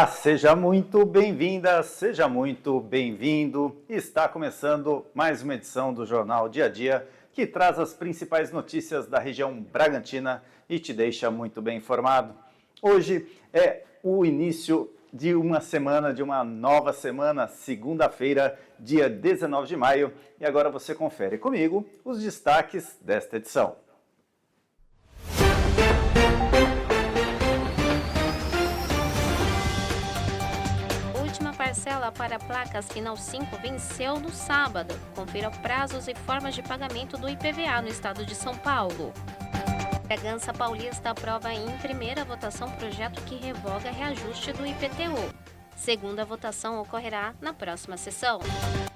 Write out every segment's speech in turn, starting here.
Olá, seja muito bem-vinda, seja muito bem-vindo. Está começando mais uma edição do Jornal Dia a Dia, que traz as principais notícias da região Bragantina e te deixa muito bem informado. Hoje é o início de uma semana, de uma nova semana, segunda-feira, dia 19 de maio, e agora você confere comigo os destaques desta edição. Parcela para placas Final 5 venceu no sábado. Confira prazos e formas de pagamento do IPVA no estado de São Paulo. Bragança Paulista aprova em primeira votação projeto que revoga reajuste do IPTU. Segunda votação ocorrerá na próxima sessão.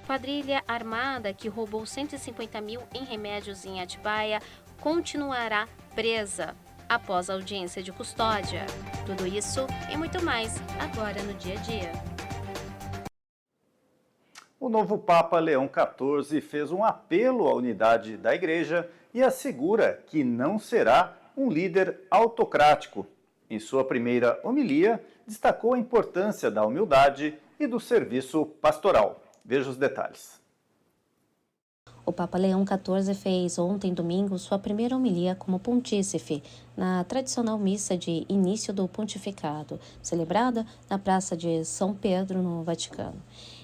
Quadrilha armada que roubou 150 mil em remédios em Atibaia continuará presa após a audiência de custódia. Tudo isso e muito mais agora no Dia a Dia. O novo Papa Leão XIV fez um apelo à unidade da Igreja e assegura que não será um líder autocrático. Em sua primeira homilia, destacou a importância da humildade e do serviço pastoral. Veja os detalhes. O Papa Leão XIV fez ontem, domingo, sua primeira homilia como pontífice na tradicional missa de início do pontificado, celebrada na Praça de São Pedro, no Vaticano.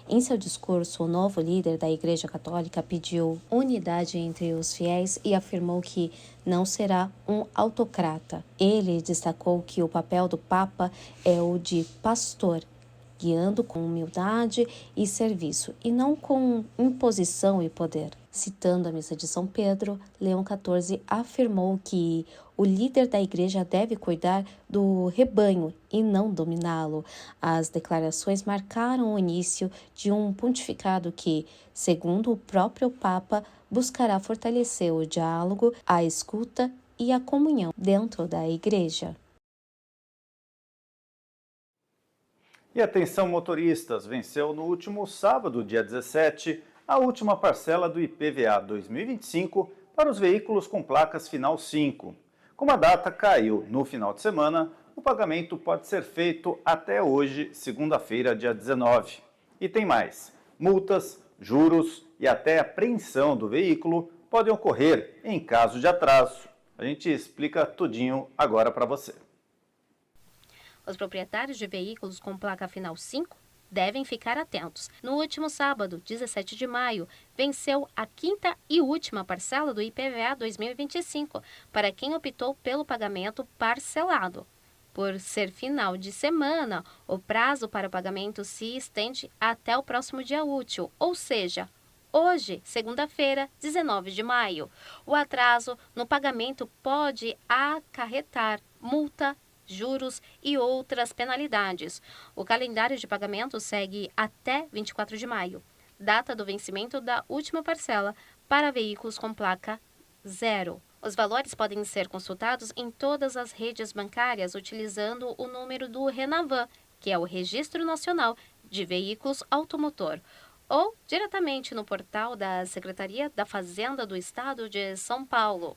Em seu discurso, o novo líder da Igreja Católica pediu unidade entre os fiéis e afirmou que não será um autocrata. Ele destacou que o papel do Papa é o de pastor, guiando com humildade e serviço, e não com imposição e poder. Citando a missa de São Pedro, Leão XIV afirmou que o líder da igreja deve cuidar do rebanho e não dominá-lo. As declarações marcaram o início de um pontificado que, segundo o próprio Papa, buscará fortalecer o diálogo, a escuta e a comunhão dentro da igreja. E atenção motoristas, venceu no último sábado, dia 17, a última parcela do IPVA 2025 para os veículos com placas Final 5. Como a data caiu no final de semana, o pagamento pode ser feito até hoje, segunda-feira, dia 19. E tem mais, multas, juros e até apreensão do veículo podem ocorrer em caso de atraso. A gente explica tudinho agora para você. Os proprietários de veículos com placa Final 5 devem ficar atentos. No último sábado, 17 de maio, venceu a quinta e última parcela do IPVA 2025 para quem optou pelo pagamento parcelado. Por ser final de semana, o prazo para o pagamento se estende até o próximo dia útil, ou seja, hoje, segunda-feira, 19 de maio. O atraso no pagamento pode acarretar multa, juros e outras penalidades. O calendário de pagamento segue até 24 de maio, data do vencimento da última parcela para veículos com placa 0. Os valores podem ser consultados em todas as redes bancárias utilizando o número do Renavan, que é o Registro Nacional de Veículos Automotor, ou diretamente no portal da Secretaria da Fazenda do Estado de São Paulo.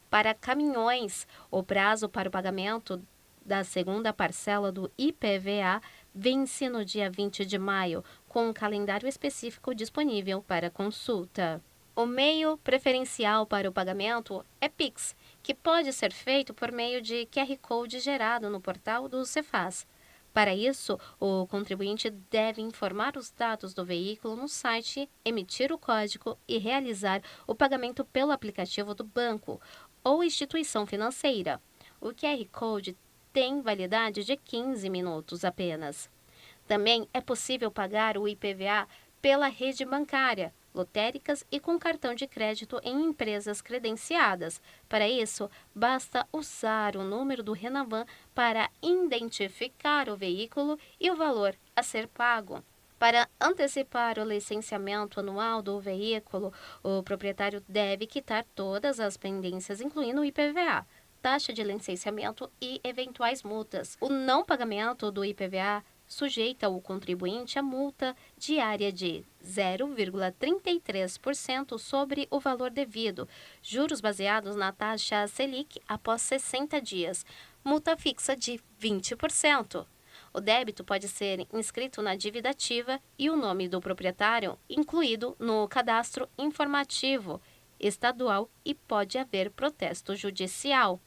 Para caminhões, o prazo para o pagamento da segunda parcela do IPVA vence no dia 20 de maio, com um calendário específico disponível para consulta. O meio preferencial para o pagamento é Pix, que pode ser feito por meio de QR Code gerado no portal do Cefaz. Para isso, o contribuinte deve informar os dados do veículo no site, emitir o código e realizar o pagamento pelo aplicativo do banco ou instituição financeira. O QR Code tem validade de 15 minutos apenas. Também é possível pagar o IPVA pela rede bancária, lotéricas e com cartão de crédito em empresas credenciadas. Para isso, basta usar o número do Renavan para identificar o veículo e o valor a ser pago. Para antecipar o licenciamento anual do veículo, o proprietário deve quitar todas as pendências, incluindo o IPVA, taxa de licenciamento e eventuais multas. O não pagamento do IPVA sujeita o contribuinte a multa diária de 0,33% sobre o valor devido, juros baseados na taxa Selic após 60 dias, multa fixa de 20%. O débito pode ser inscrito na dívida ativa e o nome do proprietário incluído no cadastro informativo estadual e pode haver protesto judicial.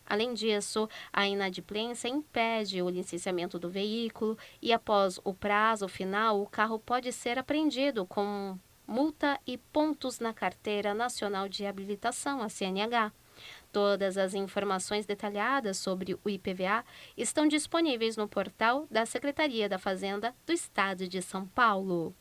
Além disso, a inadimplência impede o licenciamento do veículo e, após o prazo final, o carro pode ser apreendido com multa e pontos na Carteira Nacional de Habilitação, a CNH. Todas as informações detalhadas sobre o IPVA estão disponíveis no portal da Secretaria da Fazenda do Estado de São Paulo.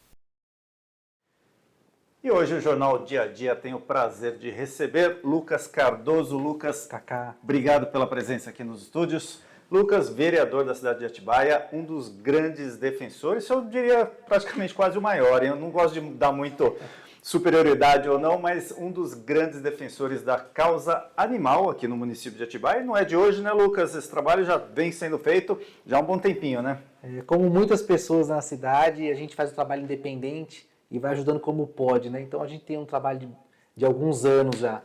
E hoje o Jornal Dia a Dia tem o prazer de receber Lucas Cardoso. Lucas, Cacá, obrigado pela presença aqui nos estúdios. Lucas, vereador da cidade de Atibaia, um dos grandes defensores, eu diria praticamente quase o maior, hein? Eu não gosto de dar muito superioridade ou não, mas um dos grandes defensores da causa animal aqui no município de Atibaia. Não é de hoje, né, Lucas? Esse trabalho já vem sendo feito já há um bom tempinho, né? como muitas pessoas na cidade, a gente faz um trabalho independente e vai ajudando como pode, né? Então a gente tem um trabalho de alguns anos já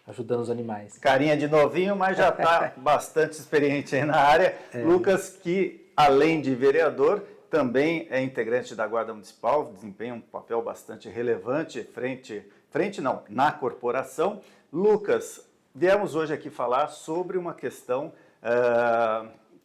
ajudando os animais. Carinha de novinho, mas já está bastante experiente aí na área. Lucas, que além de vereador, também é integrante da Guarda Municipal, desempenha um papel bastante relevante na corporação. Lucas, viemos hoje aqui falar sobre uma questão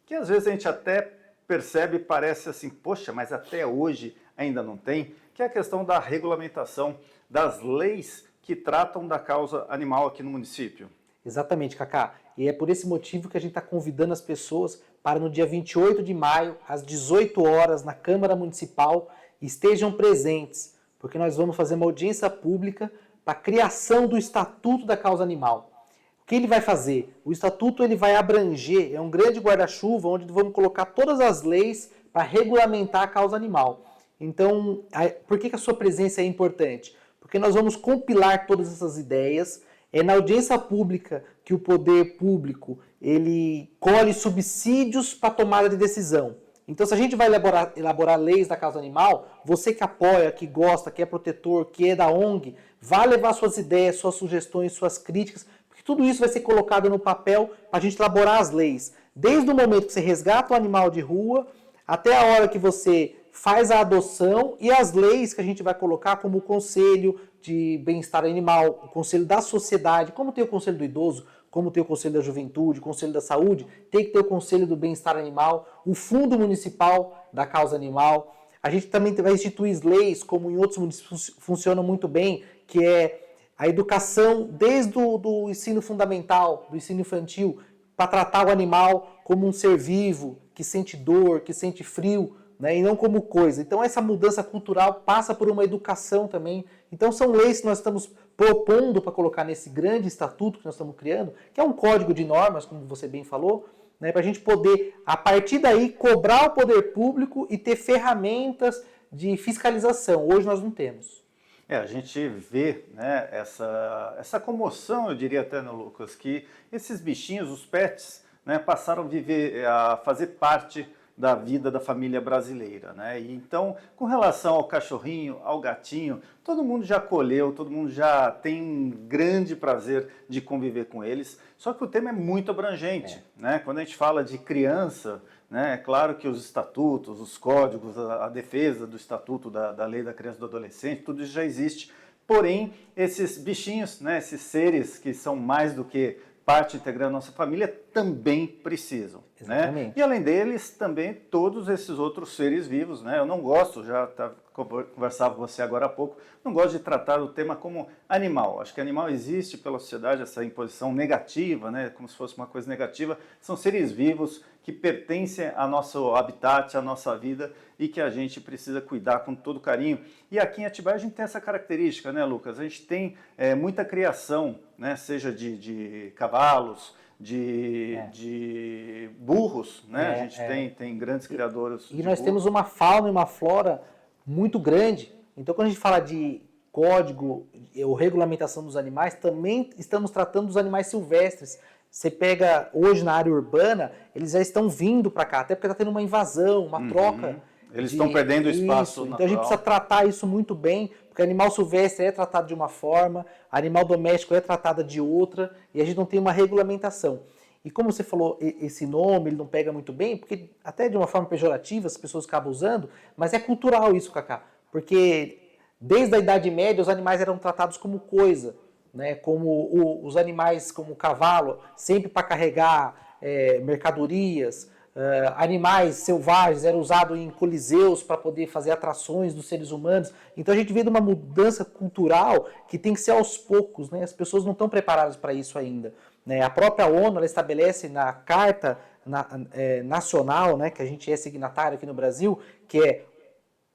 que às vezes a gente até percebe e parece assim, poxa, mas até hoje ainda não tem, que é a questão da regulamentação das leis que tratam da causa animal aqui no município. Exatamente, Cacá. E é por esse motivo que a gente está convidando as pessoas para no dia 28 de maio, às 18 horas, na Câmara Municipal, estejam presentes, porque nós vamos fazer uma audiência pública para a criação do Estatuto da Causa Animal. O que ele vai fazer? O Estatuto ele vai abranger, é um grande guarda-chuva, onde vamos colocar todas as leis para regulamentar a causa animal. Então, por que a sua presença é importante? Porque nós vamos compilar todas essas ideias. É na audiência pública que o poder público ele colhe subsídios para tomada de decisão. Então, se a gente vai elaborar leis da causa animal, você que apoia, que gosta, que é protetor, que é da ONG, vai levar suas ideias, suas sugestões, suas críticas, porque tudo isso vai ser colocado no papel para a gente elaborar as leis. Desde o momento que você resgata o animal de rua, até a hora que você faz a adoção e as leis que a gente vai colocar como o Conselho de Bem-Estar Animal, o Conselho da Sociedade, como tem o Conselho do Idoso, como tem o Conselho da Juventude, o Conselho da Saúde, tem que ter o Conselho do Bem-Estar Animal, o Fundo Municipal da Causa Animal. A gente também vai instituir leis, como em outros municípios funcionam muito bem, que é a educação desde do ensino fundamental, do ensino infantil, para tratar o animal como um ser vivo, que sente dor, que sente frio, né, e não como coisa. Então essa mudança cultural passa por uma educação também. Então são leis que nós estamos propondo para colocar nesse grande estatuto que nós estamos criando, que é um código de normas, como você bem falou, né, para a gente poder, a partir daí, cobrar o poder público e ter ferramentas de fiscalização. Hoje nós não temos. A gente vê, né, essa comoção, eu diria até, né, Lucas, que esses bichinhos, os pets, né, passaram a fazer parte da vida da família brasileira, né? E então, com relação ao cachorrinho, ao gatinho, todo mundo já acolheu, todo mundo já tem um grande prazer de conviver com eles, só que o tema é muito abrangente, né? Quando a gente fala de criança, né, é claro que os estatutos, os códigos, a defesa do estatuto da lei da criança e do adolescente, tudo isso já existe, porém, esses bichinhos, né, esses seres que são mais do que parte integrante da nossa família, também precisam. Né? E além deles, também todos esses outros seres vivos. Né? Eu não gosto, conversava com você agora há pouco, não gosto de tratar o tema como animal. Acho que animal existe pela sociedade, essa imposição negativa, né? Como se fosse uma coisa negativa. São seres vivos que pertencem ao nosso habitat, à nossa vida e que a gente precisa cuidar com todo carinho. E aqui em Atibaia a gente tem essa característica, né, Lucas? A gente tem muita criação, né? Seja de cavalos, de burros, né? A gente tem grandes criadores. E nós temos uma fauna e uma flora muito grande. Então, quando a gente fala de código ou regulamentação dos animais, também estamos tratando dos animais silvestres. Você pega hoje na área urbana, eles já estão vindo para cá, até porque está tendo uma invasão, uma troca. Eles estão perdendo espaço natural. Então a gente precisa tratar isso muito bem, porque animal silvestre é tratado de uma forma, animal doméstico é tratado de outra, e a gente não tem uma regulamentação. E como você falou, esse nome ele não pega muito bem, porque até de uma forma pejorativa as pessoas acabam usando, mas é cultural isso, Cacá. Porque desde a Idade Média os animais eram tratados como coisa, né? Como os animais, como o cavalo, sempre para carregar mercadorias. Animais selvagens eram usados em coliseus para poder fazer atrações dos seres humanos. Então a gente vê de uma mudança cultural que tem que ser aos poucos, né? As pessoas não estão preparadas para isso ainda, né? A própria ONU ela estabelece na Carta Nacional, né, que a gente é signatário aqui no Brasil, que é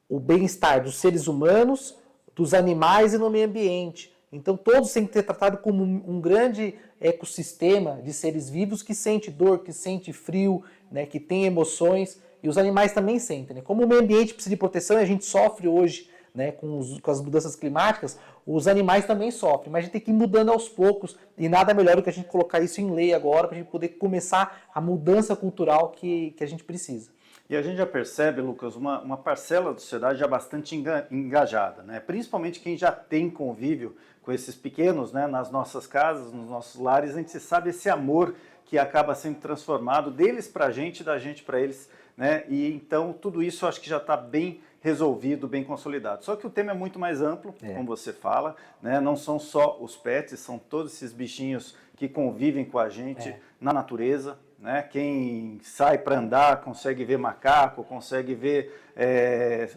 o bem-estar dos seres humanos, dos animais e no meio ambiente. Então todos têm que ser tratados como um grande ecossistema de seres vivos que sente dor, que sente frio, né, que tem emoções, e os animais também sentem. Né? Como o meio ambiente precisa de proteção e a gente sofre hoje, né, com as mudanças climáticas, os animais também sofrem, mas a gente tem que ir mudando aos poucos, e nada melhor do que a gente colocar isso em lei agora, para a gente poder começar a mudança cultural que a gente precisa. E a gente já percebe, Lucas, uma parcela da sociedade já bastante engajada, né? Principalmente quem já tem convívio com esses pequenos, né, nas nossas casas, nos nossos lares, a gente sabe esse amor que acaba sendo transformado deles para a gente, da gente para eles, né? E então tudo isso eu acho que já está bem resolvido, bem consolidado. Só que o tema é muito mais amplo, como você fala, né? Não são só os pets, são todos esses bichinhos que convivem com a gente na natureza, né? Quem sai para andar consegue ver macaco, consegue ver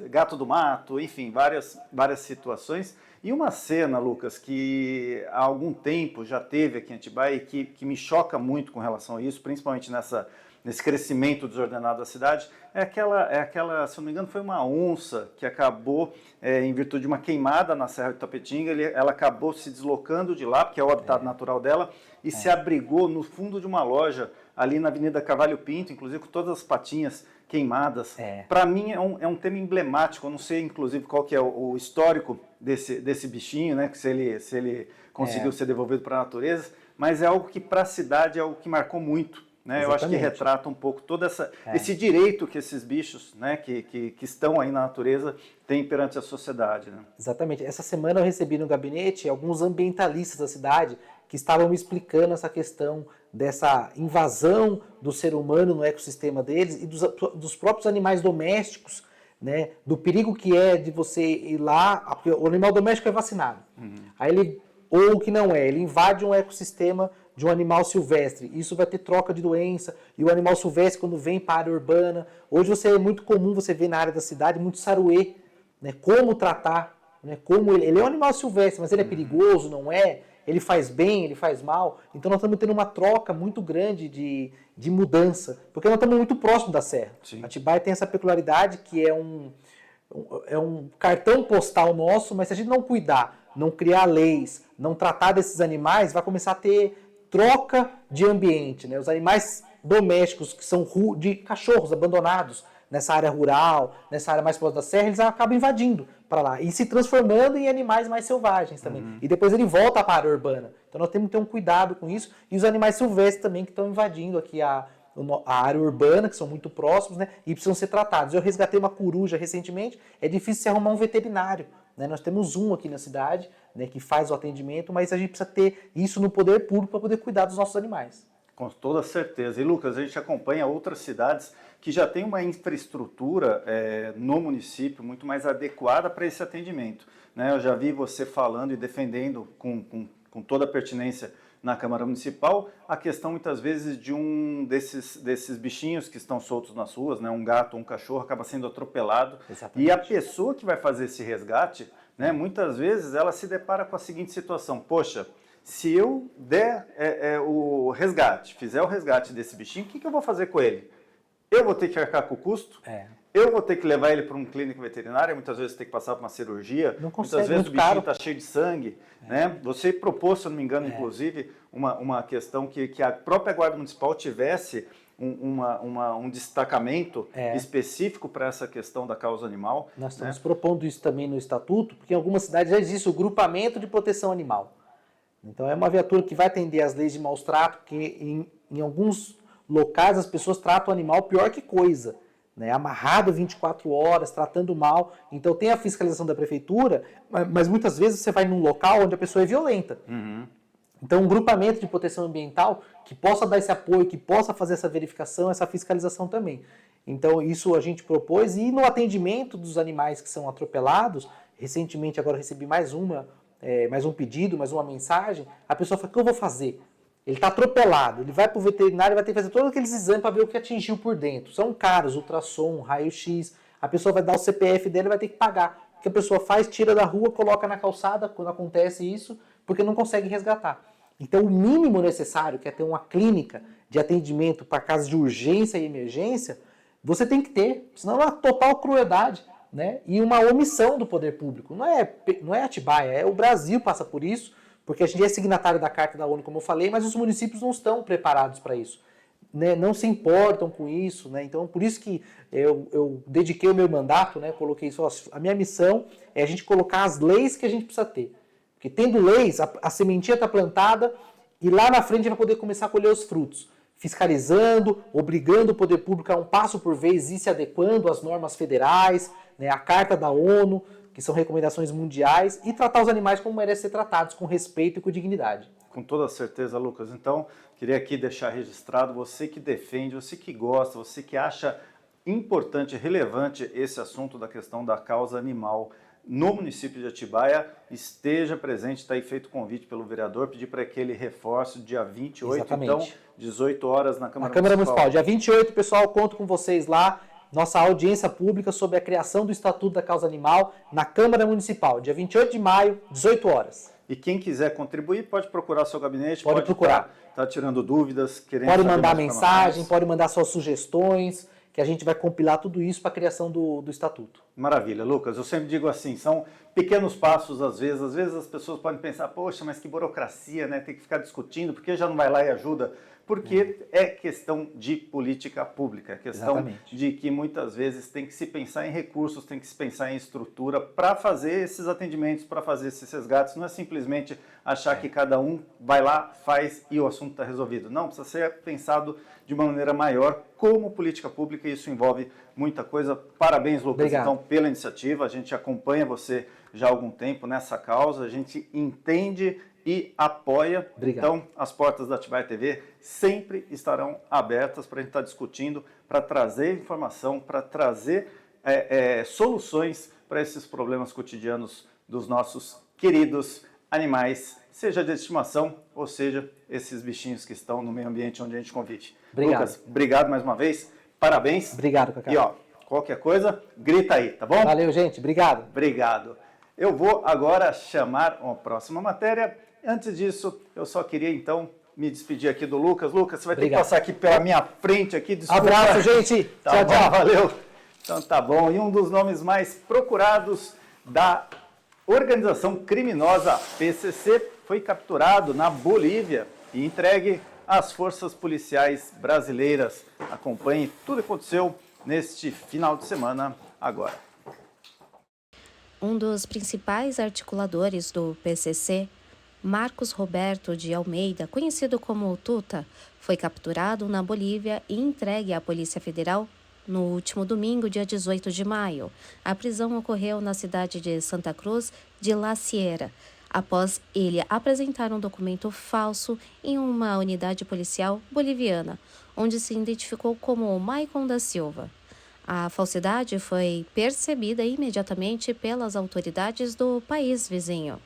gato do mato, enfim, várias situações. E uma cena, Lucas, que há algum tempo já teve aqui em Atibaia e que me choca muito com relação a isso, principalmente nesse crescimento desordenado da cidade, é aquela, se não me engano, foi uma onça que acabou, em virtude de uma queimada na Serra de Tapetinga, ela acabou se deslocando de lá, porque é o habitat natural dela, e se abrigou no fundo de uma loja, ali na Avenida Carvalho Pinto, inclusive com todas as patinhas queimadas. Para mim é um tema emblemático, eu não sei inclusive qual que é o histórico desse bichinho, né, que se ele conseguiu ser devolvido para a natureza, mas é algo que para a cidade é algo que marcou muito. Né, eu acho que retrata um pouco todo esse direito que esses bichos, né, que estão aí na natureza têm perante a sociedade. Né? Exatamente. Essa semana eu recebi no gabinete alguns ambientalistas da cidade que estavam me explicando essa questão dessa invasão do ser humano no ecossistema deles e dos próprios animais domésticos, né, do perigo que é de você ir lá, porque o animal doméstico é vacinado. Aí ou que não é, ele invade um ecossistema de um animal silvestre. Isso vai ter troca de doença. E o animal silvestre, quando vem para a área urbana... Hoje é muito comum você ver na área da cidade muito saruê. Né? Como tratar. Né? Como ele é um animal silvestre, mas ele é perigoso, não é? Ele faz bem, ele faz mal. Então nós estamos tendo uma troca muito grande de mudança. Porque nós estamos muito próximos da serra. Sim. Atibaia tem essa peculiaridade que é um cartão postal nosso, mas se a gente não cuidar, não criar leis, não tratar desses animais, vai começar a ter troca de ambiente, né? Os animais domésticos que são de cachorros abandonados nessa área rural, nessa área mais próxima da serra, eles acabam invadindo para lá e se transformando em animais mais selvagens também. E depois ele volta para a área urbana. Então nós temos que ter um cuidado com isso. E os animais silvestres também que estão invadindo aqui a área urbana, que são muito próximos, né? E precisam ser tratados. Eu resgatei uma coruja recentemente, é difícil se arrumar um veterinário. Né? Nós temos um aqui na cidade, né, que faz o atendimento, mas a gente precisa ter isso no poder público para poder cuidar dos nossos animais. Com toda certeza. E, Lucas, a gente acompanha outras cidades que já têm uma infraestrutura no município muito mais adequada para esse atendimento. Né? Eu já vi você falando e defendendo com toda a pertinência na Câmara Municipal a questão, muitas vezes, de um desses bichinhos que estão soltos nas ruas, né? Um gato ou um cachorro acaba sendo atropelado. Exatamente. E a pessoa que vai fazer esse resgate, né, muitas vezes ela se depara com a seguinte situação: poxa, se eu der o resgate, fizer o resgate desse bichinho, o que eu vou fazer com ele? Eu vou ter que arcar com o custo? Eu vou ter que levar ele para um clínico veterinário, muitas vezes tem que passar por uma cirurgia, não consegue, muitas vezes o bichinho está caro. cheio de sangue. Né? Você propôs, se eu não me engano, inclusive, uma questão que a própria Guarda Municipal tivesse um destacamento específico para essa questão da causa animal. Nós estamos propondo isso também no Estatuto, porque em algumas cidades já existe o grupamento de proteção animal. Então é uma viatura que vai atender às leis de maus tratos, porque em alguns locais as pessoas tratam o animal pior que coisa. Né, amarrado 24 horas, tratando mal. Então tem a fiscalização da prefeitura, mas muitas vezes você vai num local onde a pessoa é violenta. Então, um grupamento de proteção ambiental que possa dar esse apoio, que possa fazer essa verificação, essa fiscalização também. Então, isso a gente propôs. E no atendimento dos animais que são atropelados, recentemente agora recebi mais um pedido, mais uma mensagem, a pessoa fala, o que eu vou fazer? Ele está atropelado, ele vai para o veterinário e vai ter que fazer todos aqueles exames para ver o que atingiu por dentro. São caros, ultrassom, raio-x, a pessoa vai dar o CPF dele e vai ter que pagar. O que a pessoa faz, tira da rua, coloca na calçada, quando acontece isso, porque não consegue resgatar. Então o mínimo necessário, que é ter uma clínica de atendimento para casos de urgência e emergência, você tem que ter, senão é uma total crueldade, né? E uma omissão do poder público. Não é Atibaia, o Brasil passa por isso, porque a gente é signatário da Carta da ONU, como eu falei, mas os municípios não estão preparados para isso, né? Não se importam com isso, né? Então, por isso que eu dediquei o meu mandato, né? Coloquei isso, a minha missão é a gente colocar as leis que a gente precisa ter. Porque tendo leis, a sementinha está plantada e lá na frente vai poder começar a colher os frutos. Fiscalizando, obrigando o poder público a um passo por vez ir se adequando às normas federais, né? A Carta da ONU, que são recomendações mundiais, e tratar os animais como merecem ser tratados, com respeito e com dignidade. Com toda certeza, Lucas. Então, queria aqui deixar registrado, você que defende, você que gosta, você que acha importante, relevante esse assunto da questão da causa animal no município de Atibaia, esteja presente, está aí feito o convite pelo vereador, pedir para que ele reforce dia 28, Exatamente. Então, 18 horas na Câmara Municipal. Dia 28, pessoal, conto com vocês lá. Nossa audiência pública sobre a criação do Estatuto da Causa Animal na Câmara Municipal, dia 28 de maio, 18 horas. E quem quiser contribuir, pode procurar seu gabinete, pode procurar. Tá tirando dúvidas, querendo pode saber mandar mais mensagem, pode mandar suas sugestões, que a gente vai compilar tudo isso para a criação do Estatuto. Maravilha, Lucas. Eu sempre digo assim, são pequenos passos às vezes as pessoas podem pensar, poxa, mas que burocracia, né? Tem que ficar discutindo, porque já não vai lá e ajuda. Porque é questão de política pública, é questão Exatamente. de que muitas vezes tem que se pensar em recursos, tem que se pensar em estrutura para fazer esses atendimentos, para fazer esses resgates. Não é simplesmente achar que cada um vai lá, faz e o assunto está resolvido. Não, precisa ser pensado de uma maneira maior como política pública e isso envolve muita coisa. Parabéns, Lucas, Obrigado. Então, pela iniciativa. A gente acompanha você já há algum tempo nessa causa, a gente entende e apoia. Obrigado. Então, as portas da Atibaia TV sempre estarão abertas para a gente estar discutindo, para trazer informação, para trazer soluções para esses problemas cotidianos dos nossos queridos animais, seja de estimação ou seja esses bichinhos que estão no meio ambiente onde a gente convive. Obrigado. Lucas, obrigado mais uma vez, parabéns. Obrigado, Cacá. E ó, qualquer coisa, grita aí, tá bom? Valeu, gente. Obrigado. Obrigado. Eu vou agora chamar uma próxima matéria. Antes disso, eu só queria então me despedir aqui do Lucas. Lucas, você vai ter que passar aqui pela minha frente aqui. Desculpa. Abraço, gente. Tá tchau, bom, tchau. Valeu. Então tá bom. E um dos nomes mais procurados da organização criminosa PCC foi capturado na Bolívia e entregue às forças policiais brasileiras. Acompanhe tudo que aconteceu neste final de semana agora. Um dos principais articuladores do PCC, Marcos Roberto de Almeida, conhecido como Tuta, foi capturado na Bolívia e entregue à Polícia Federal no último domingo, dia 18 de maio. A prisão ocorreu na cidade de Santa Cruz de La Sierra, após ele apresentar um documento falso em uma unidade policial boliviana, onde se identificou como Maicon da Silva. A falsidade foi percebida imediatamente pelas autoridades do país vizinho.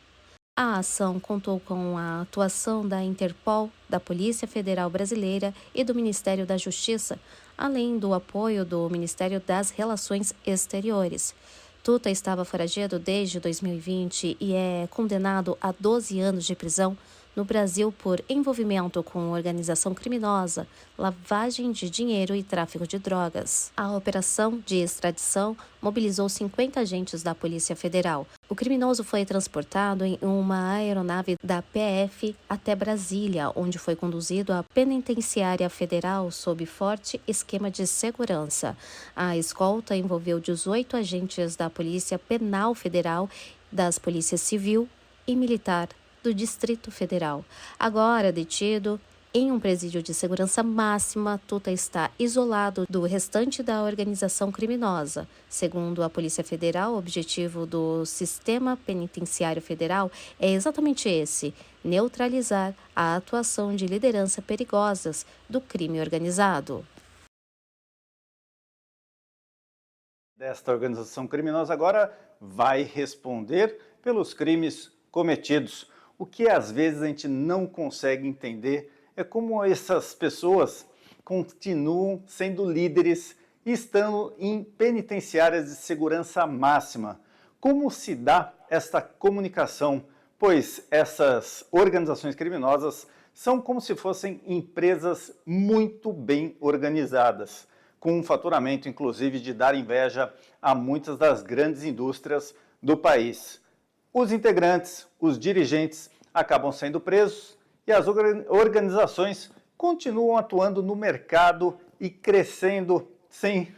A ação contou com a atuação da Interpol, da Polícia Federal Brasileira e do Ministério da Justiça, além do apoio do Ministério das Relações Exteriores. Tuta estava foragido desde 2020 e é condenado a 12 anos de prisão no Brasil por envolvimento com organização criminosa, lavagem de dinheiro e tráfico de drogas. A operação de extradição mobilizou 50 agentes da Polícia Federal. O criminoso foi transportado em uma aeronave da PF até Brasília, onde foi conduzido à penitenciária federal sob forte esquema de segurança. A escolta envolveu 18 agentes da Polícia Penal Federal, das Polícias Civil e Militar do Distrito Federal. Agora detido, Em um presídio de segurança máxima, Tuta está isolado do restante da organização criminosa. Segundo a Polícia Federal, o objetivo do Sistema Penitenciário Federal é exatamente esse: neutralizar a atuação de lideranças perigosas do crime organizado. Desta organização criminosa agora vai responder pelos crimes cometidos. O que às vezes a gente não consegue entender é como essas pessoas continuam sendo líderes e estando em penitenciárias de segurança máxima. Como se dá esta comunicação? Pois essas organizações criminosas são como se fossem empresas muito bem organizadas, com um faturamento, inclusive, de dar inveja a muitas das grandes indústrias do país. Os integrantes, os dirigentes, acabam sendo presos e as organizações continuam atuando no mercado e crescendo sem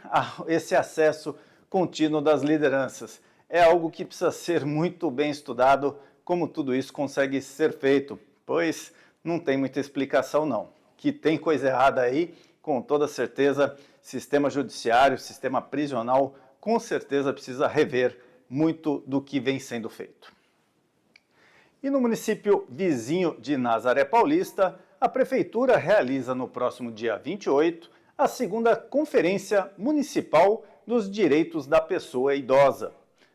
esse acesso contínuo das lideranças. É algo que precisa ser muito bem estudado, como tudo isso consegue ser feito, pois não tem muita explicação não. Que tem coisa errada aí, com toda certeza, sistema judiciário, sistema prisional, com certeza precisa rever muito do que vem sendo feito. E no município vizinho de Nazaré Paulista, a Prefeitura realiza no próximo dia 28 a segunda Conferência Municipal dos Direitos da Pessoa Idosa.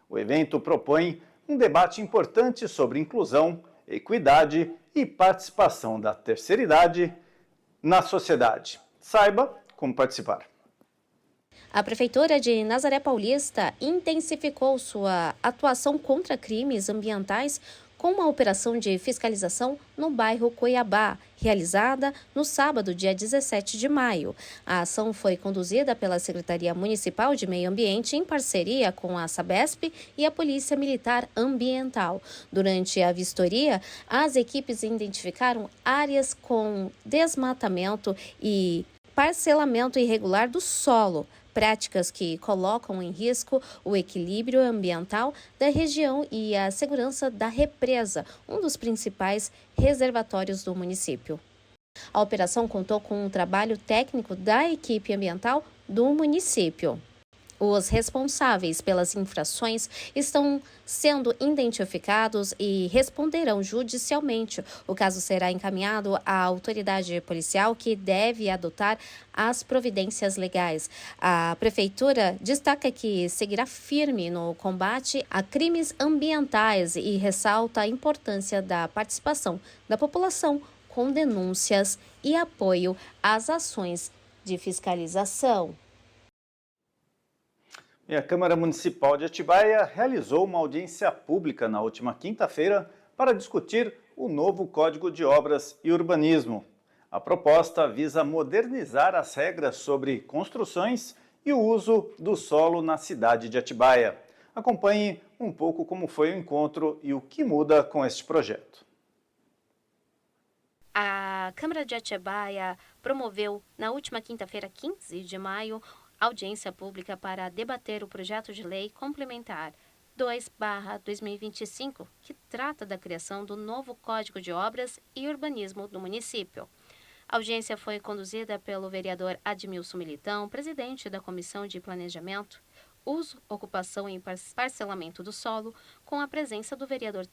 O evento propõe um debate importante sobre inclusão, equidade e participação da terceira idade na sociedade. Saiba como participar. A Prefeitura de Nazaré Paulista intensificou sua atuação contra crimes ambientais com uma operação de fiscalização no bairro Cuiabá, realizada no sábado, dia 17 de maio. A ação foi conduzida pela Secretaria Municipal de Meio Ambiente em parceria com a Sabesp e a Polícia Militar Ambiental. Durante a vistoria, as equipes identificaram áreas com desmatamento e parcelamento irregular do solo, práticas que colocam em risco o equilíbrio ambiental da região e a segurança da represa, um dos principais reservatórios do município. A operação contou com um trabalho técnico da equipe ambiental do município. Os responsáveis pelas infrações estão sendo identificados e responderão judicialmente. O caso será encaminhado à autoridade policial, que deve adotar as providências legais. A Prefeitura destaca que seguirá firme no combate a crimes ambientais e ressalta a importância da participação da população com denúncias e apoio às ações de fiscalização. E a Câmara Municipal de Atibaia realizou uma audiência pública na última quinta-feira para discutir o novo Código de Obras e Urbanismo. A proposta visa modernizar as regras sobre construções e o uso do solo na cidade de Atibaia. Acompanhe um pouco como foi o encontro e o que muda com este projeto. A Câmara de Atibaia promoveu, na última quinta-feira, 15 de maio, audiência pública para debater o projeto de lei complementar 2/2025, que trata da criação do novo Código de Obras e Urbanismo do município. A audiência foi conduzida pelo vereador Admilson Militão, presidente da Comissão de Planejamento, Uso, Ocupação e Parcelamento do Solo, com a presença do vereador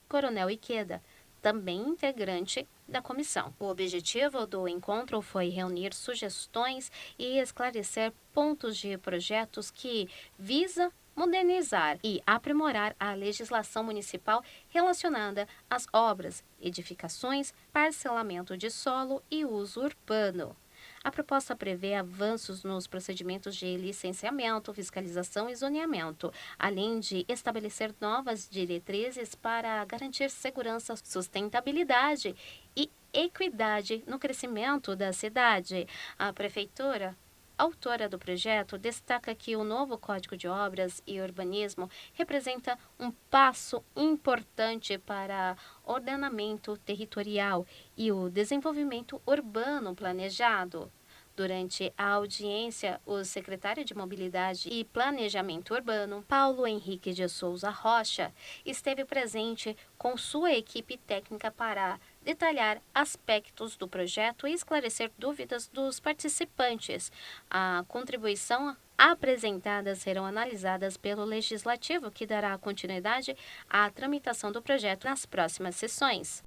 Coronel Iqueda, também integrante da comissão. O objetivo do encontro foi reunir sugestões e esclarecer pontos de projetos que visa modernizar e aprimorar a legislação municipal relacionada às obras, edificações, parcelamento de solo e uso urbano. A proposta prevê avanços nos procedimentos de licenciamento, fiscalização e zoneamento, além de estabelecer novas diretrizes para garantir segurança, sustentabilidade e equidade no crescimento da cidade. A Prefeitura, autora do projeto, destaca que o novo Código de Obras e Urbanismo representa um passo importante para ordenamento territorial e o desenvolvimento urbano planejado. Durante a audiência, o secretário de Mobilidade e Planejamento Urbano, Paulo Henrique de Souza Rocha, esteve presente com sua equipe técnica para detalhar aspectos do projeto e esclarecer dúvidas dos participantes. A contribuição apresentadas serão analisadas pelo Legislativo, que dará continuidade à tramitação do projeto nas próximas sessões.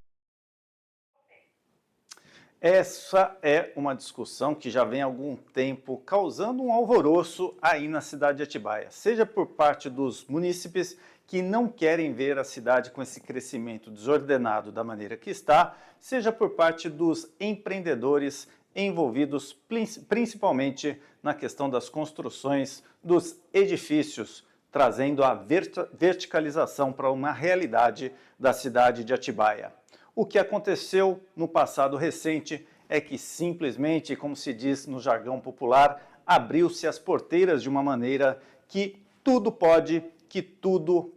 Essa é uma discussão que já vem há algum tempo causando um alvoroço aí na cidade de Atibaia, seja por parte dos munícipes que não querem ver a cidade com esse crescimento desordenado da maneira que está, seja por parte dos empreendedores envolvidos principalmente na questão das construções dos edifícios, trazendo a verticalização para uma realidade da cidade de Atibaia. O que aconteceu no passado recente é que simplesmente, como se diz no jargão popular, abriu-se as porteiras de uma maneira que tudo pode, que tudo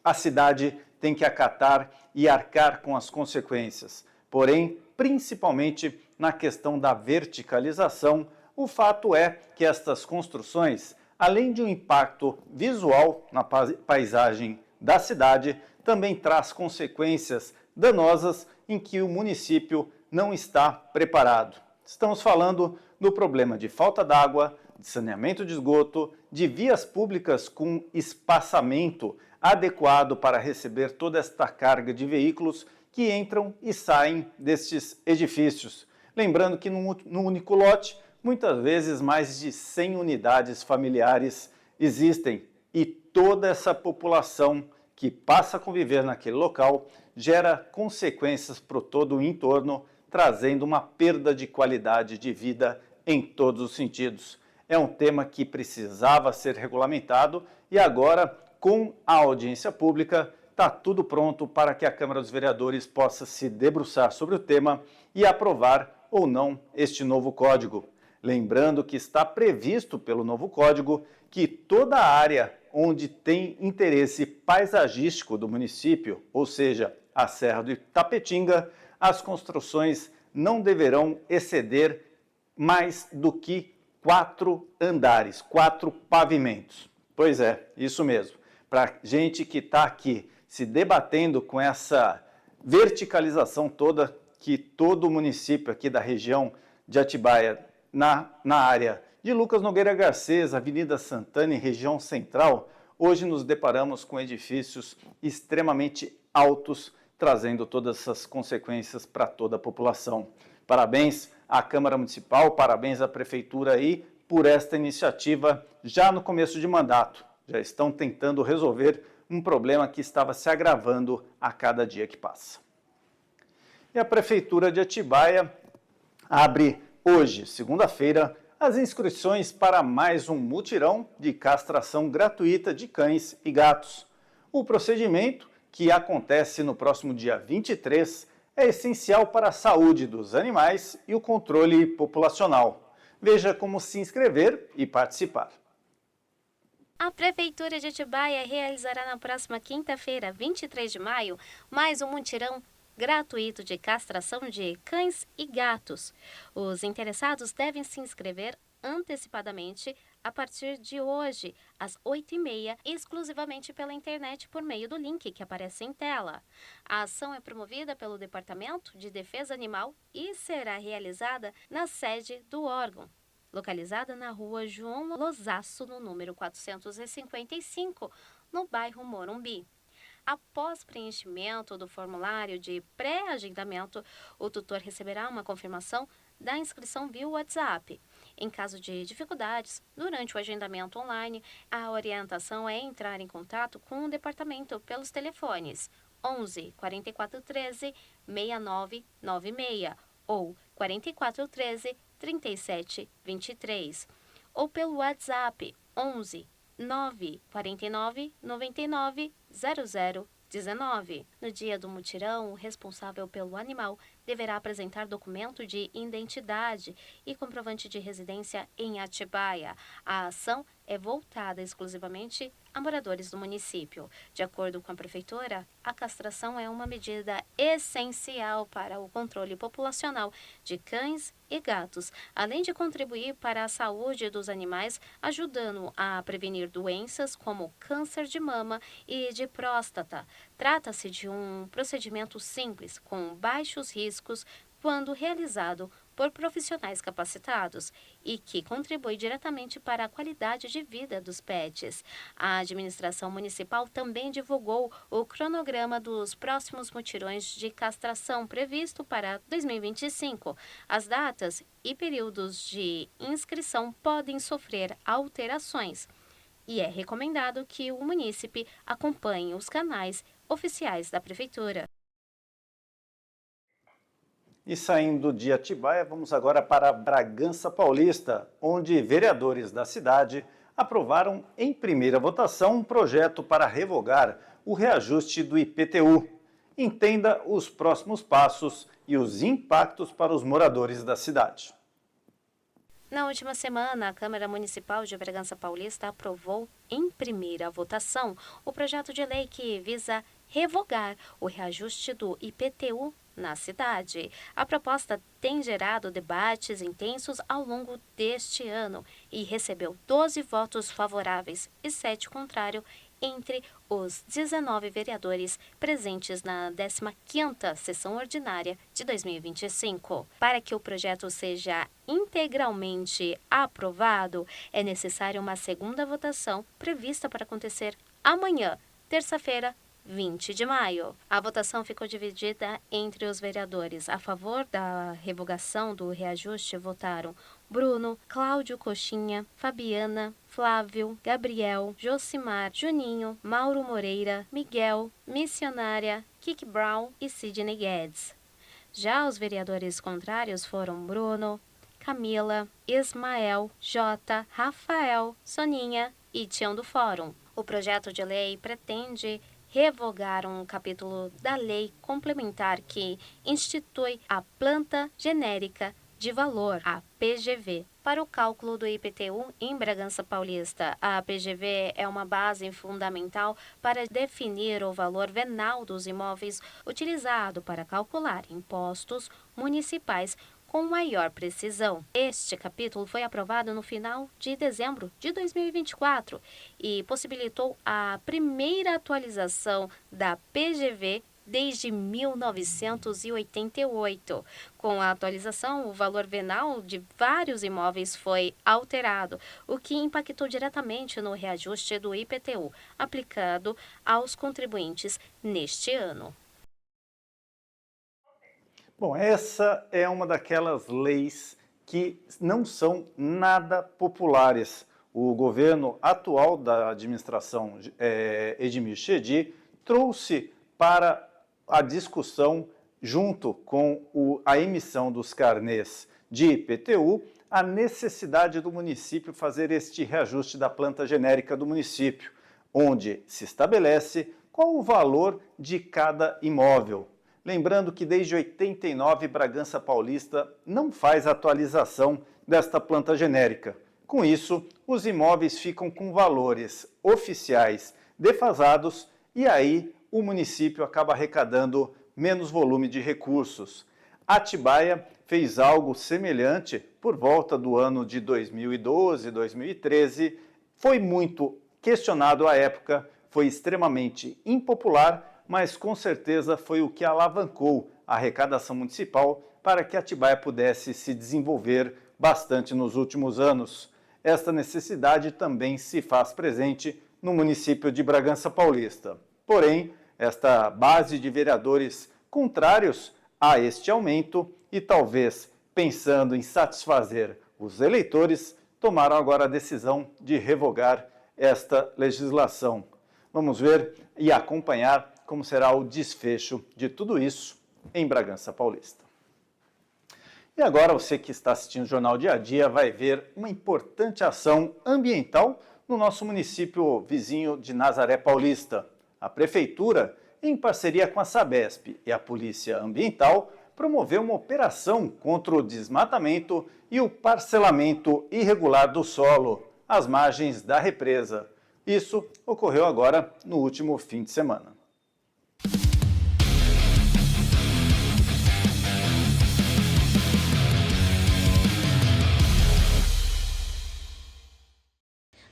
a cidade tem que acatar e arcar com as consequências. Porém, principalmente na questão da verticalização, o fato é que estas construções, além de um impacto visual na paisagem da cidade, também traz consequências danosas em que o município não está preparado. Estamos falando do problema de falta d'água, de saneamento de esgoto, de vias públicas com espaçamento adequado para receber toda esta carga de veículos que entram e saem destes edifícios. Lembrando que no único lote, muitas vezes mais de 100 unidades familiares existem e toda essa população que passa a conviver naquele local gera consequências para todo o entorno, trazendo uma perda de qualidade de vida em todos os sentidos. É um tema que precisava ser regulamentado e agora, com a audiência pública, está tudo pronto para que a Câmara dos Vereadores possa se debruçar sobre o tema e aprovar ou não este novo código. Lembrando que está previsto pelo novo código que toda a área onde tem interesse paisagístico do município, ou seja, a Serra do Itapetinga, as construções não deverão exceder mais do que 4 andares, 4 pavimentos. Pois é, isso mesmo. Para gente que está aqui se debatendo com essa verticalização toda que todo o município aqui da região de Atibaia, na área de Lucas Nogueira Garcês, Avenida Santana e região central, hoje nos deparamos com edifícios extremamente altos, trazendo todas essas consequências para toda a população. Parabéns à Câmara Municipal, parabéns à Prefeitura aí por esta iniciativa já no começo de mandato. Já estão tentando resolver um problema que estava se agravando a cada dia que passa. E a Prefeitura de Atibaia abre hoje, segunda-feira, as inscrições para mais um mutirão de castração gratuita de cães e gatos. O procedimento, que acontece no próximo dia 23, é essencial para a saúde dos animais e o controle populacional. Veja como se inscrever e participar. A Prefeitura de Atibaia realizará na próxima quinta-feira, 23 de maio, mais um mutirão gratuito de castração de cães e gatos. Os interessados devem se inscrever antecipadamente a partir de hoje, às 8h30, exclusivamente pela internet por meio do link que aparece em tela. A ação é promovida pelo Departamento de Defesa Animal e será realizada na sede do órgão, localizada na rua João Losasso, no número 455, no bairro Morumbi. Após preenchimento do formulário de pré-agendamento, o tutor receberá uma confirmação da inscrição via WhatsApp. Em caso de dificuldades, durante o agendamento online, a orientação é entrar em contato com o departamento pelos telefones 11 44 13 69 96 ou 44 13 37 23 ou pelo WhatsApp 11 9 49 99 00 19. No dia do mutirão, o responsável pelo animal deverá apresentar documento de identidade e comprovante de residência em Atibaia. A ação é voltada exclusivamente a moradores do município. De acordo com a prefeitura, a castração é uma medida essencial para o controle populacional de cães e gatos, além de contribuir para a saúde dos animais, ajudando a prevenir doenças como câncer de mama e de próstata. Trata-se de um procedimento simples, com baixos riscos, quando realizado por profissionais capacitados e que contribui diretamente para a qualidade de vida dos pets. A administração municipal também divulgou o cronograma dos próximos mutirões de castração previsto para 2025. As datas e períodos de inscrição podem sofrer alterações e é recomendado que o munícipe acompanhe os canais oficiais da prefeitura. E saindo de Atibaia, vamos agora para Bragança Paulista, onde vereadores da cidade aprovaram em primeira votação um projeto para revogar o reajuste do IPTU. Entenda os próximos passos e os impactos para os moradores da cidade. Na última semana, a Câmara Municipal de Bragança Paulista aprovou em primeira votação o projeto de lei que visa revogar o reajuste do IPTU na cidade. A proposta tem gerado debates intensos ao longo deste ano e recebeu 12 votos favoráveis e 7 contrários entre os 19 vereadores presentes na 15ª sessão ordinária de 2025. Para que o projeto seja integralmente aprovado, é necessária uma segunda votação prevista para acontecer amanhã, terça-feira, 20 de maio. A votação ficou dividida entre os vereadores. A favor da revogação do reajuste votaram Bruno, Cláudio Coxinha, Fabiana, Flávio, Gabriel, Josimar, Juninho, Mauro Moreira, Miguel, Missionária, Kiki Brown e Sidney Guedes. Já os vereadores contrários foram Bruno, Camila, Ismael, Jota, Rafael, Soninha e Tião do Fórum. O projeto de lei pretende revogar um capítulo da lei complementar que institui a planta genérica de valor, a PGV, para o cálculo do IPTU em Bragança Paulista. A PGV é uma base fundamental para definir o valor venal dos imóveis utilizado para calcular impostos municipais com maior precisão. Este capítulo foi aprovado no final de dezembro de 2024 e possibilitou a primeira atualização da PGV desde 1988. Com a atualização, o valor venal de vários imóveis foi alterado, o que impactou diretamente no reajuste do IPTU, aplicado aos contribuintes neste ano. Bom, essa é uma daquelas leis que não são nada populares. O governo atual da administração Edmir Chedid trouxe para a discussão, junto com a emissão dos carnês de IPTU, a necessidade do município fazer este reajuste da planta genérica do município, onde se estabelece qual o valor de cada imóvel. Lembrando que desde 89 Bragança Paulista não faz atualização desta planta genérica. Com isso, os imóveis ficam com valores oficiais defasados e aí o município acaba arrecadando menos volume de recursos. Atibaia fez algo semelhante por volta do ano de 2012, 2013. Foi muito questionado à época, foi extremamente impopular, mas com certeza foi o que alavancou a arrecadação municipal para que Atibaia pudesse se desenvolver bastante nos últimos anos. Esta necessidade também se faz presente no município de Bragança Paulista. Porém, esta base de vereadores contrários a este aumento e talvez pensando em satisfazer os eleitores, tomaram agora a decisão de revogar esta legislação. Vamos ver e acompanhar como será o desfecho de tudo isso em Bragança Paulista. E agora você que está assistindo o Jornal Dia a Dia vai ver uma importante ação ambiental no nosso município vizinho de Nazaré Paulista. A Prefeitura, em parceria com a Sabesp e a Polícia Ambiental, promoveu uma operação contra o desmatamento e o parcelamento irregular do solo às margens da represa. Isso ocorreu agora no último fim de semana.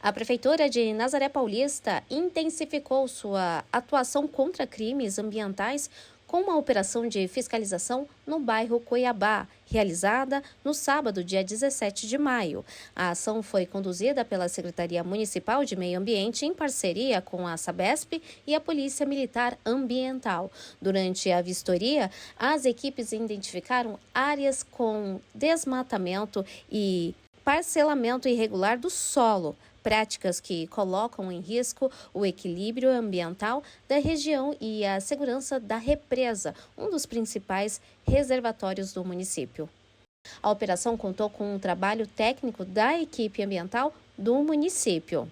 A Prefeitura de Nazaré Paulista intensificou sua atuação contra crimes ambientais com uma operação de fiscalização no bairro Cuiabá, realizada no sábado, dia 17 de maio. A ação foi conduzida pela Secretaria Municipal de Meio Ambiente em parceria com a Sabesp e a Polícia Militar Ambiental. Durante a vistoria, as equipes identificaram áreas com desmatamento e parcelamento irregular do solo, práticas que colocam em risco o equilíbrio ambiental da região e a segurança da represa, um dos principais reservatórios do município. A operação contou com um trabalho técnico da equipe ambiental do município.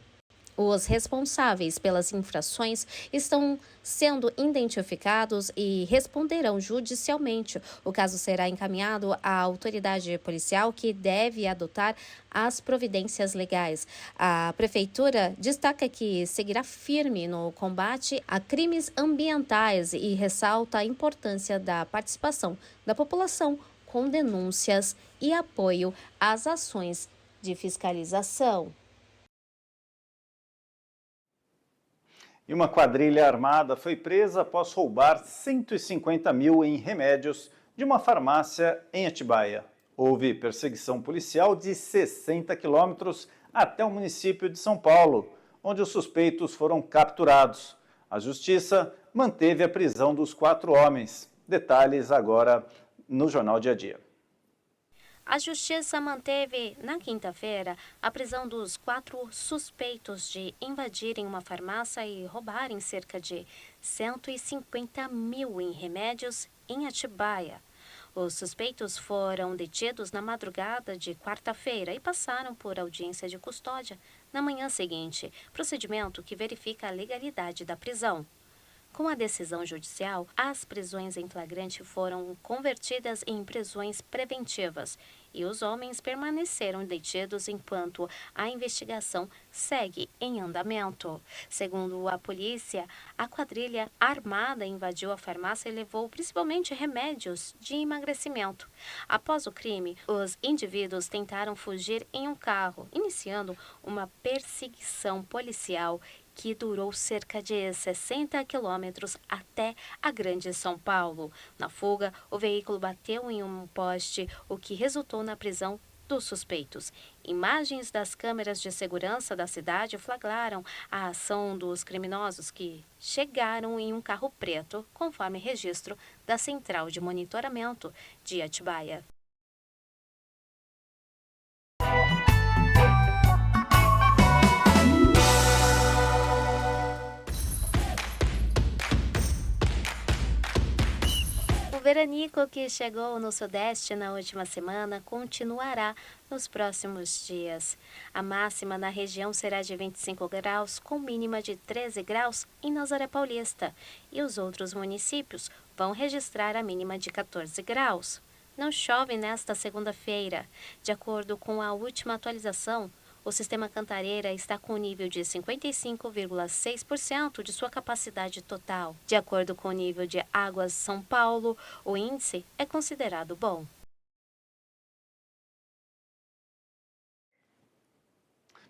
Os responsáveis pelas infrações estão sendo identificados e responderão judicialmente. O caso será encaminhado à autoridade policial, que deve adotar as providências legais. A Prefeitura destaca que seguirá firme no combate a crimes ambientais e ressalta a importância da participação da população com denúncias e apoio às ações de fiscalização. E uma quadrilha armada foi presa após roubar 150 mil em remédios de uma farmácia em Atibaia. Houve perseguição policial de 60 quilômetros até o município de São Paulo, onde os suspeitos foram capturados. A justiça manteve a prisão dos 4 homens. Detalhes agora no Jornal Dia a Dia. A Justiça manteve, na quinta-feira, a prisão dos 4 suspeitos de invadirem uma farmácia e roubarem cerca de 150 mil em remédios em Atibaia. Os suspeitos foram detidos na madrugada de quarta-feira e passaram por audiência de custódia na manhã seguinte, procedimento que verifica a legalidade da prisão. Com a decisão judicial, as prisões em flagrante foram convertidas em prisões preventivas e os homens permaneceram detidos enquanto a investigação segue em andamento. Segundo a polícia, a quadrilha armada invadiu a farmácia e levou principalmente remédios de emagrecimento. Após o crime, os indivíduos tentaram fugir em um carro, iniciando uma perseguição policial que durou cerca de 60 quilômetros até a Grande São Paulo. Na fuga, o veículo bateu em um poste, o que resultou na prisão dos suspeitos. Imagens das câmeras de segurança da cidade flagraram a ação dos criminosos, que chegaram em um carro preto, conforme registro da Central de Monitoramento de Atibaia. O veranico que chegou no Sudeste na última semana continuará nos próximos dias. A máxima na região será de 25 graus, com mínima de 13 graus em Nazaré Paulista, e os outros municípios vão registrar a mínima de 14 graus. Não chove nesta segunda-feira. De acordo com a última atualização, o sistema Cantareira está com nível de 55,6% de sua capacidade total. De acordo com o nível de Águas São Paulo, o índice é considerado bom.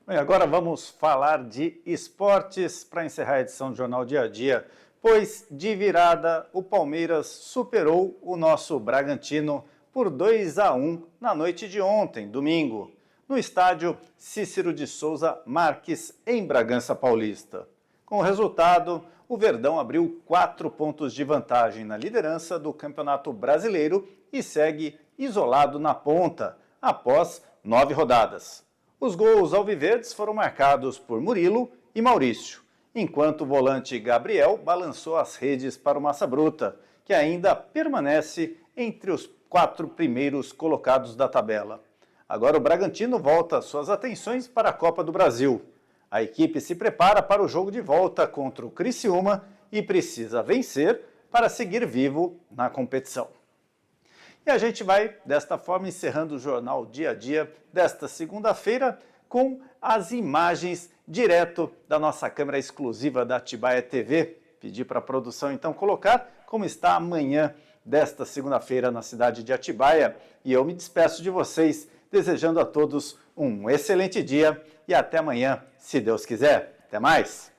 Bem, agora vamos falar de esportes para encerrar a edição do Jornal Dia a Dia, pois de virada o Palmeiras superou o nosso Bragantino por 2-1 na noite de ontem, domingo, no estádio Cícero de Souza Marques, em Bragança Paulista. Com o resultado, o Verdão abriu 4 pontos de vantagem na liderança do Campeonato Brasileiro e segue isolado na ponta, após 9 rodadas. Os gols alviverdes foram marcados por Murilo e Maurício, enquanto o volante Gabriel balançou as redes para o Massa Bruta, que ainda permanece entre os 4 primeiros colocados da tabela. Agora o Bragantino volta suas atenções para a Copa do Brasil. A equipe se prepara para o jogo de volta contra o Criciúma e precisa vencer para seguir vivo na competição. E a gente vai, desta forma, encerrando o Jornal Dia a Dia desta segunda-feira, com as imagens direto da nossa câmera exclusiva da Atibaia TV. Pedi para a produção então colocar como está amanhã desta segunda-feira na cidade de Atibaia. E eu me despeço de vocês, desejando a todos um excelente dia e até amanhã, se Deus quiser. Até mais!